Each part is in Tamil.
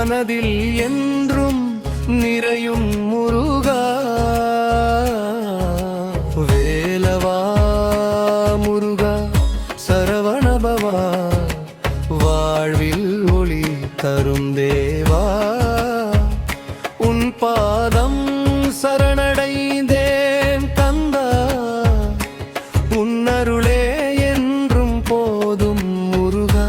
மனதில் என்றும் நிறையும் முருகா. வேலவா முருகா சரவணபவா, வாழ்வில் ஒளி தரும் தேவா. உன் பாதம் சரணடைந்தேன் கந்தா, உன் அருளே என்றும் போதும் முருகா.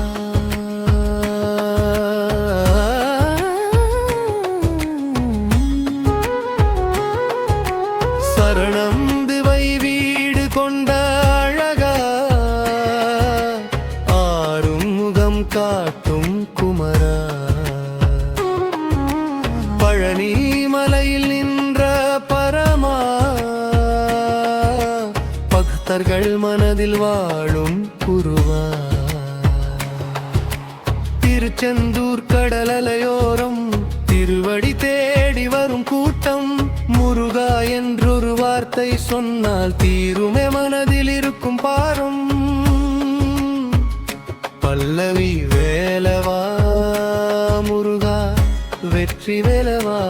சரணம் திவை வீடு கொண்ட அழகா, ஆறும் முகம் காட்டும் குமரா. பழனி மலையில் நின்ற பரமா, பக்தர்கள் மனதில் வாழும் குருவா. திருச்செந்தூர் கடலலையோரம் திருவடி தேடி வரும் கூட்டம், முருகா என்றொரு வார்த்தை சொன்னால் தீருமே மனதில் இருக்கும் பாரம். பல்லவி வேலவா முருகா வெற்றி வேலவா,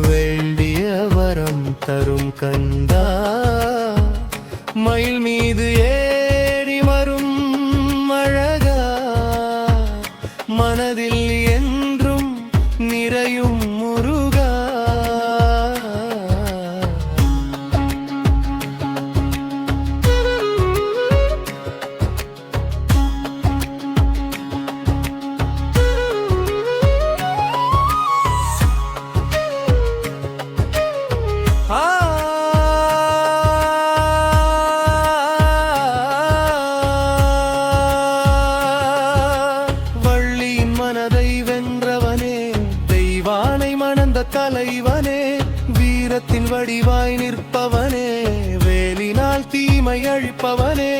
வேண்டிய வரம் தரும் கந்தா. மயில் மீது ஏறி வரும் அழகா, மனதில் என்றும் நிறையும் முருகா. வள்ளியின் மனதை வென்றவனே, தெய்வானை மணந்த தலைவனே, வீரத்தின் வடிவாய் நிற்பவனே, வேலினால் தீமை அழிப்பவனே.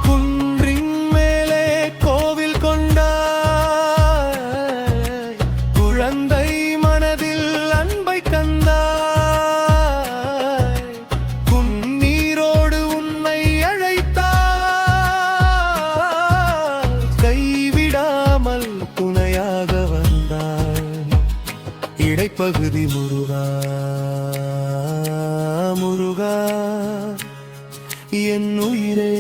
குன்றின் மேலே கோவில் கொண்டாய், குழந்தை மனதில் அன்பை கந்தாய். குன்னீரோடு உன்னை அழைத்தாய், கைவிடாமல் துணையாக வந்தாய். இடைப்பகுதி முருகா முருகா, என் உயிரே